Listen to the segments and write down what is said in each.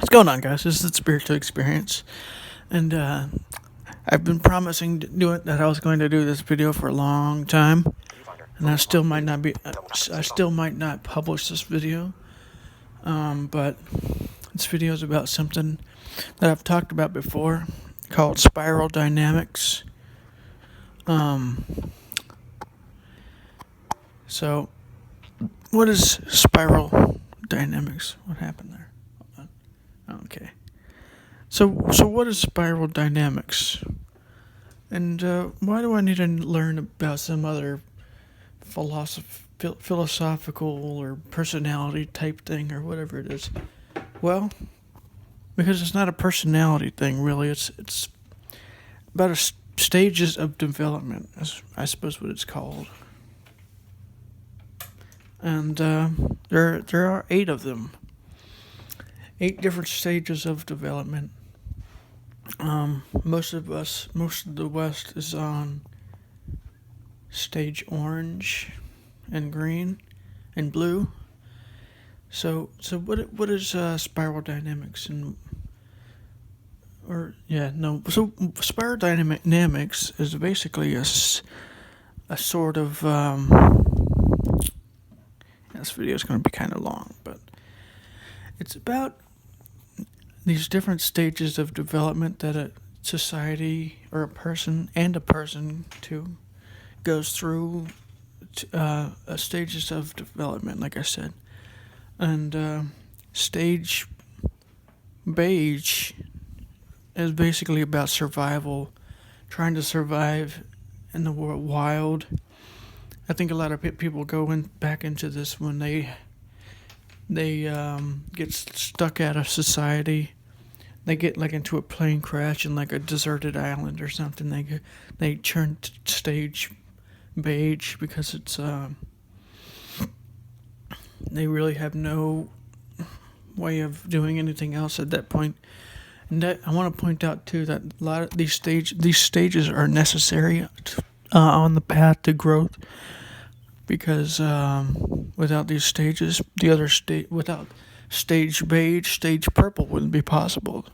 What's going on, guys? This is the Spiritual Experience, and I've been promising that I was going to do this video for a long time, and I still might not be. I still might not publish this video, but this video is about something that I've talked about before, called spiral dynamics. So, what is spiral dynamics? What happened there? Okay. So what is spiral dynamics? And why do I need to learn about some other philosophical or personality type thing or whatever it is? Well, because it's not a personality thing, really. It's about stages of development, I suppose what it's called. And there are 8 of them. 8 different stages of development. Most of the West is on stage orange and green and blue. So what is spiral dynamics So spiral dynamics is basically a sort of this video is going to be kind of long, but it's about these different stages of development that a society or a person too goes through stages of development, like I said. And stage beige is basically about survival, trying to survive in the wild. I think a lot of people go back into this when they get stuck out of society. They get like into a plane crash in like a deserted island or something. They turn to stage beige because it's they really have no way of doing anything else at that point. And I want to point out too that a lot of these stages are necessary on the path to growth, because without these stages, without stage beige, stage purple wouldn't be possible.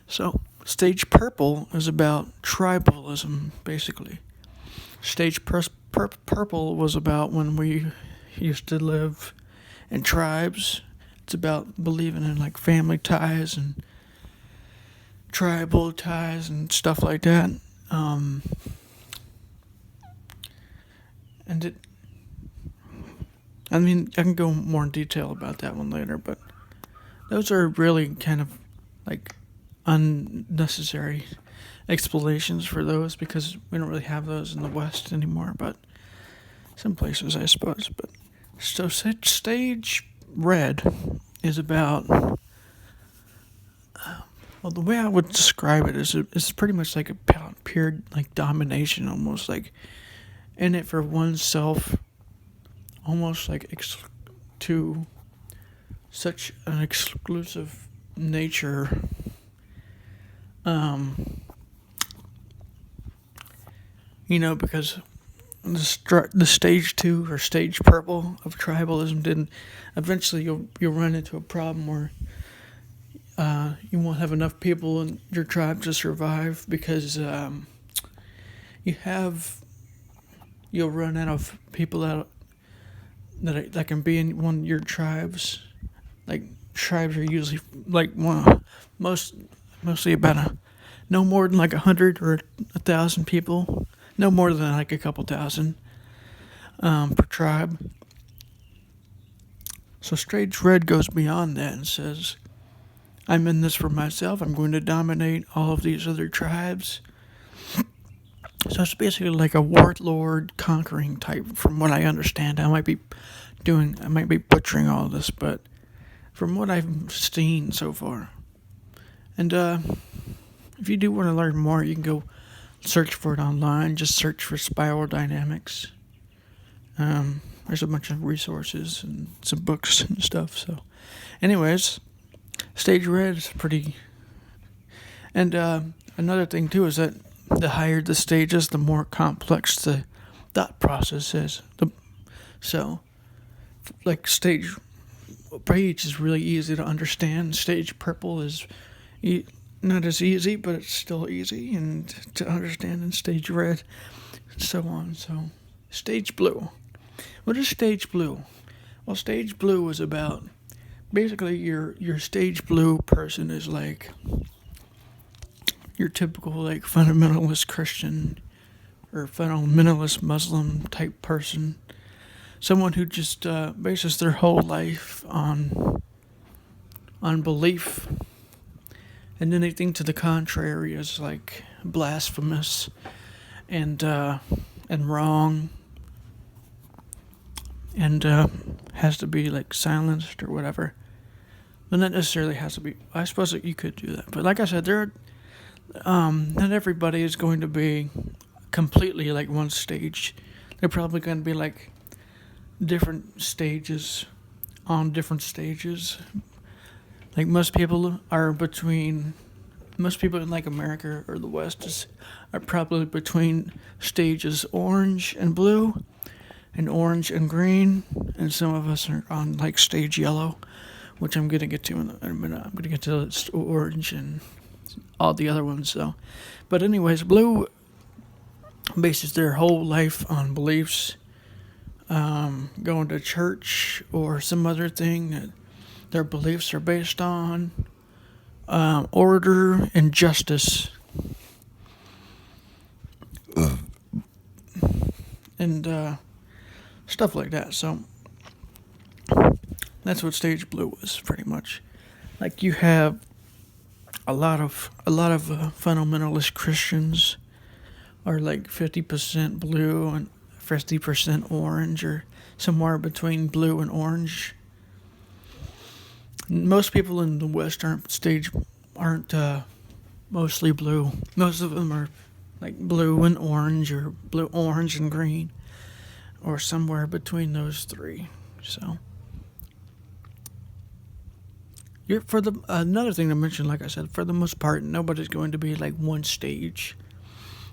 So stage purple is about tribalism, basically. Stage purple was about when we used to live in tribes. It's about believing in like family ties and tribal ties and stuff like that. I can go more in detail about that one later, but those are really kind of like unnecessary explanations for those, because we don't really have those in the West anymore, but some places, I suppose. But so stage red is about, the way I would describe it is it's pretty much like a pure like domination, almost like in it for oneself, almost like to such an exclusive nature. Because the stage 2 or stage purple of tribalism didn't. Eventually, you'll run into a problem where you won't have enough people in your tribe to survive, because you'll run out of people that can be in one of your tribes. Like, tribes are usually like mostly about no more than like 100 or 1,000 people, no more than like a couple thousand per tribe. So stage red goes beyond that and says, I'm in this for myself. I'm going to dominate all of these other tribes. So it's basically like a warlord conquering type, from what I understand. I might be butchering all of this, but from what I've seen so far. And if you do want to learn more, you can go search for it online. Just search for spiral dynamics. There's a bunch of resources and some books and stuff. So, anyways, stage red is pretty. And another thing too is that the higher the stages, the more complex the thought process is. So, like stage beige is really easy to understand. Stage purple is e- not as easy, but it's still easy and to understand. And stage red, and so on. So, stage blue. What is stage blue? Well, stage blue is about basically your stage blue person is like your typical like fundamentalist Christian or fundamentalist Muslim type person. Someone who just bases their whole life on belief, and anything to the contrary is like blasphemous and wrong and has to be like silenced or whatever. But not necessarily has to be. I suppose that you could do that, but like I said, not everybody is going to be completely like one stage. They're probably going to be like different stages on different stages. Like most people in like America or the West are probably between stages orange and blue and orange and green, and some of us are on like stage yellow, which I'm gonna get to in a minute. I'm gonna get to orange and all the other ones. So, but anyways, blue bases their whole life on beliefs, going to church or some other thing that their beliefs are based on, order and justice, and stuff like that. So that's what stage blue is pretty much. Like you have a lot of fundamentalist Christians are like 50% blue and 50% orange, or somewhere between blue and orange. Most people in the West aren't mostly blue. Most of them are like blue and orange, or blue, orange and green, or somewhere between those three. So, for the another thing to mention, like I said, for the most part, nobody's going to be like one stage.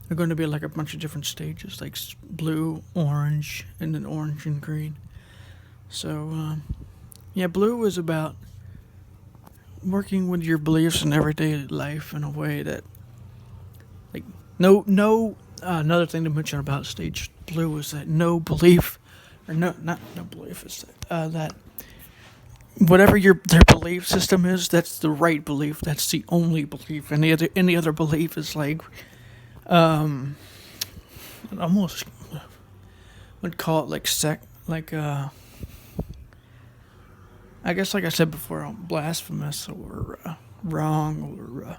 They're going to be like a bunch of different stages, like blue, orange, and then orange and green. So, yeah, blue is about working with your beliefs in everyday life in a way that, like, no. Another thing to mention about stage blue is that no belief, or not no belief, is that whatever their belief system is, that's the right belief. That's the only belief. Any other belief is like, almost would call it like I guess like I said before, blasphemous or wrong or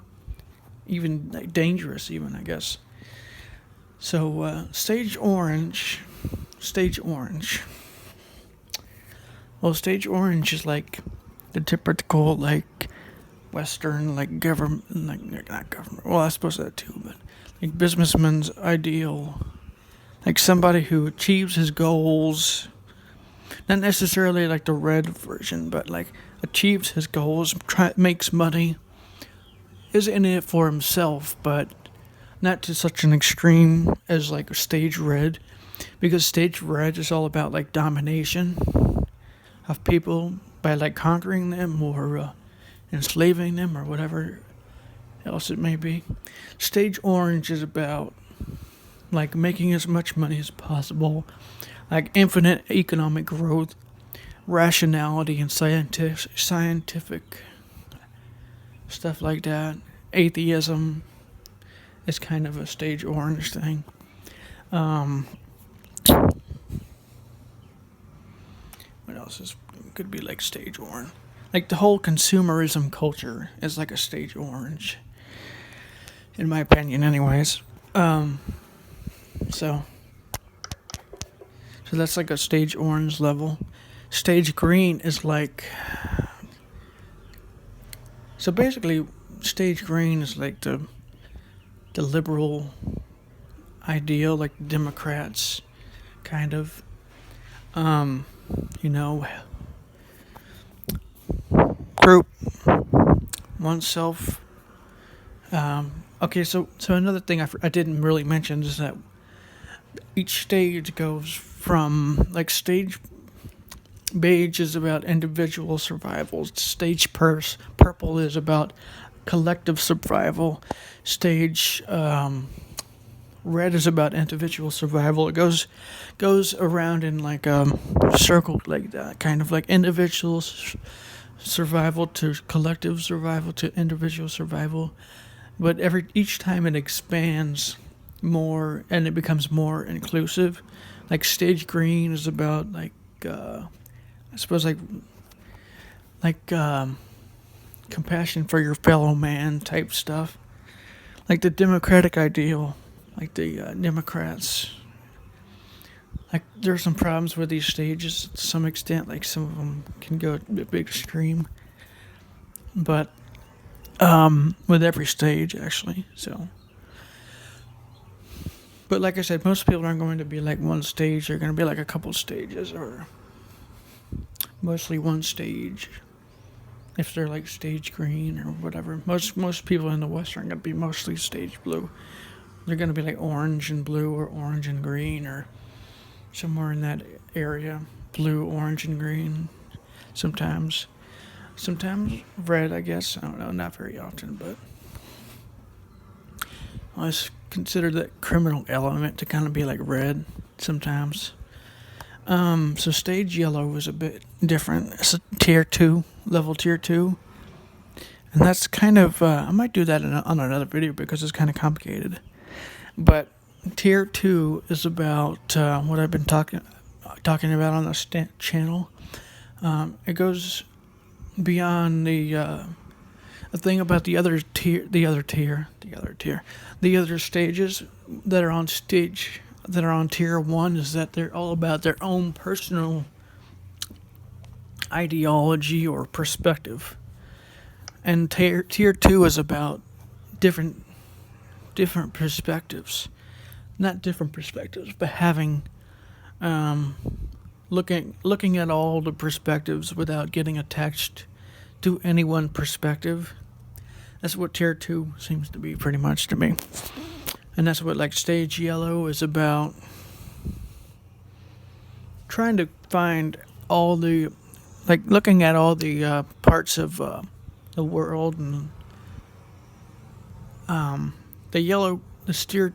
even like dangerous, even I guess. So stage orange. Well, stage orange is like the typical like Western like government, like not government. Well, I suppose that too, but like businessman's ideal, like somebody who achieves his goals. Not necessarily like the red version, but like achieves his goals, makes money, is in it for himself, but not to such an extreme as like stage red, because stage red is all about like domination of people by like conquering them or enslaving them or whatever else it may be. Stage orange is about like making as much money as possible, like infinite economic growth, rationality, and scientific stuff like that. Atheism is kind of a stage orange thing. What else could be like stage orange? Like the whole consumerism culture is like a stage orange, in my opinion, anyways. So that's like a stage orange level. Stage green is like, so basically, stage green is like the liberal ideal, like Democrats, kind of. You know, group oneself. Okay, so another thing I didn't really mention is that each stage goes from like stage Beige is about individual survival. Stage purple is about collective survival. Stage red is about individual survival. It goes around in like a circle like that, kind of like individual survival to collective survival to individual survival. But each time it expands more and it becomes more inclusive. Like stage green is about like I suppose like compassion for your fellow man type stuff. Like the democratic ideal, like the Democrats. Like there's some problems with these stages to some extent. Like some of them can go a bit extreme, but with every stage actually. So, but like I said, most people aren't going to be like one stage. They're going to be like a couple stages, or mostly one stage. If they're like stage green or whatever, most people in the West aren't going to be mostly stage blue. They're going to be like orange and blue, or orange and green, or somewhere in that area. Blue, orange, and green. Sometimes red, I guess. I don't know, not very often, but I always consider that criminal element to kind of be like red sometimes. So stage yellow was a bit different. It's a tier 2, level tier 2. And that's kind of, I might do that on another video because it's kind of complicated. But tier 2 is about what I've been talking about on this channel. It goes beyond the thing about the other stages that are on tier 1 is that they're all about their own personal ideology or perspective, and tier 2 is about different perspectives, not different perspectives, but having looking at all the perspectives without getting attached to any one perspective. That's what tier 2 seems to be pretty much to me. And that's what like stage yellow is about. Trying to find all the, like looking at all the parts of the world, and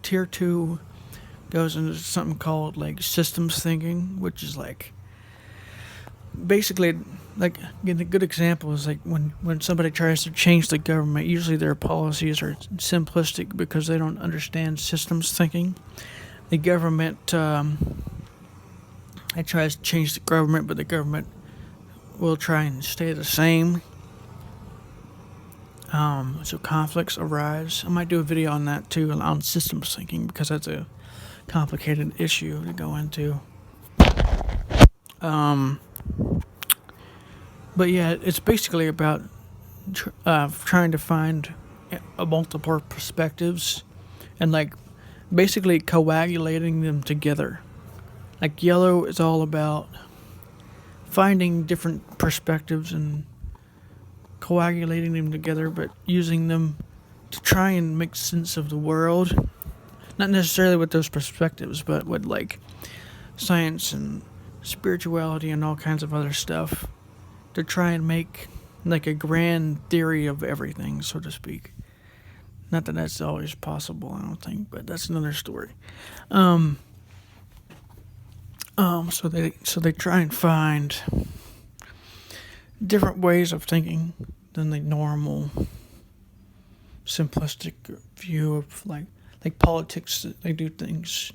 tier 2 goes into something called like systems thinking, which is like basically, like, a good example is like when somebody tries to change the government, usually their policies are simplistic because they don't understand systems thinking. The government, it tries to change the government, but the government will try and stay the same. So conflicts arise. I might do a video on that too, on systems thinking, because that's a complicated issue to go into. But yeah, it's basically about trying to find multiple perspectives and like basically coagulating them together. Like yellow is all about finding different perspectives and coagulating them together, but using them to try and make sense of the world. Not necessarily with those perspectives, but with like science and spirituality and all kinds of other stuff, to try and make like a grand theory of everything, so to speak. Not that that's always possible, I don't think, but that's another story. So they try and find different ways of thinking than the normal simplistic view of like politics. They do things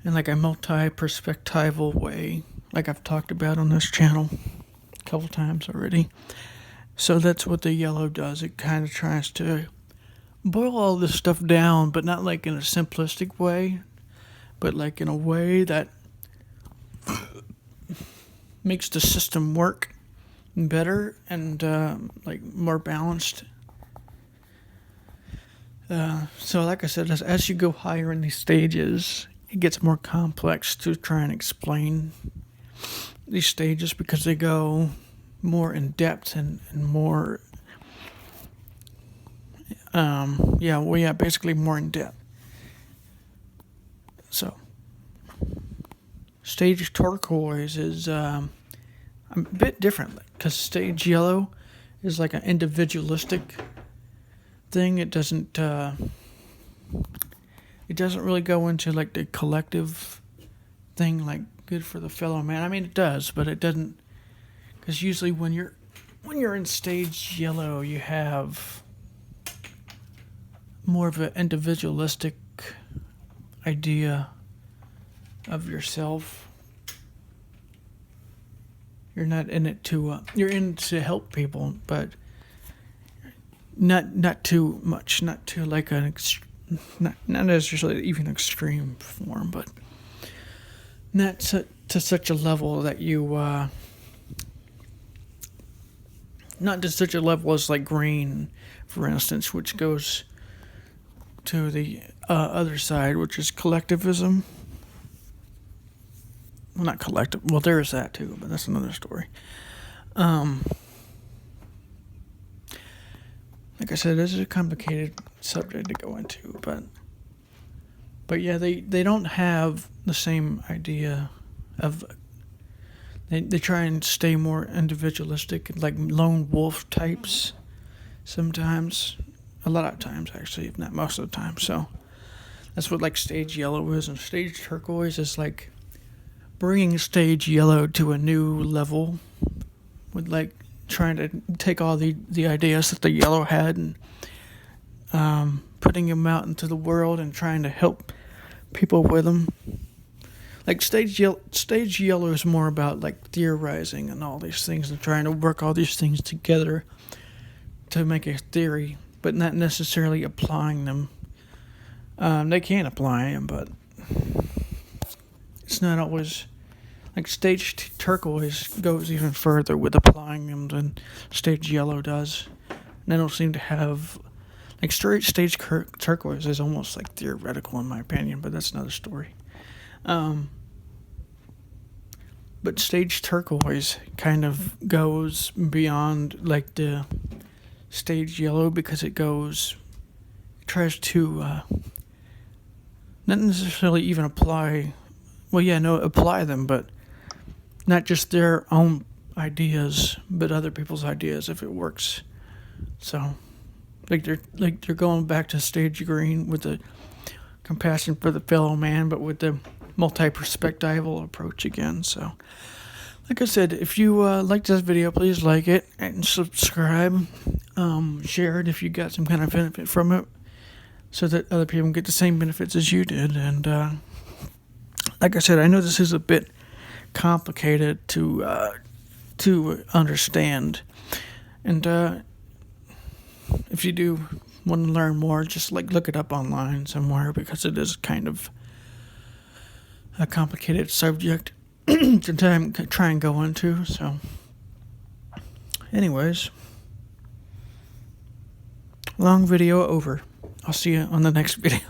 in like a multi-perspectival way, like I've talked about on this channel a couple times already. So that's what the yellow does. It kind of tries to boil all this stuff down, but not like in a simplistic way, but like in a way that makes the system work better and like more balanced. So like I said, as you go higher in these stages, it gets more complex to try and explain these stages because they go more in depth and more basically more in depth. So stage turquoise is a bit different because stage yellow is like an individualistic thing. It doesn't really go into like the collective thing, like good for the fellow man. I mean, it does, but it doesn't, because usually when you're in stage yellow, you have more of an individualistic idea of yourself. You're not in it to you're in to help people, but not too much, not to like not necessarily even extreme form, but not to such a level that you not to such a level as like green, for instance, which goes to the other side, which is collectivism. Well, not collective. Well, there is that too, but that's another story. Like I said, this is a complicated subject to go into, but yeah, they don't have the same idea of. They try and stay more individualistic, like lone wolf types. Sometimes, a lot of times actually, if not most of the time. So that's what like stage yellow is, and stage turquoise is like bringing stage yellow to a new level, with like trying to take all the ideas that the yellow had and putting them out into the world and trying to help people with them. Like stage yellow is more about like theorizing and all these things and trying to work all these things together to make a theory, but not necessarily applying them. They can apply them, but it's not always. Like stage turquoise goes even further with applying them than stage yellow does. And they don't seem to have like stage turquoise is almost like theoretical in my opinion, but that's another story. But stage turquoise kind of goes beyond like the stage yellow because it tries to not necessarily even apply them, but not just their own ideas, but other people's ideas if it works. So, they're going back to stage green with the compassion for the fellow man, but with the multi-perspectival approach again. So, like I said, if you like this video, please like it and subscribe. Share it if you got some kind of benefit from it, so that other people get the same benefits as you did. And like I said, I know this is a bit complicated to understand, and if you do want to learn more, just like look it up online somewhere, because it is kind of a complicated subject to try and go into. So anyways, long video over. I'll see you on the next video.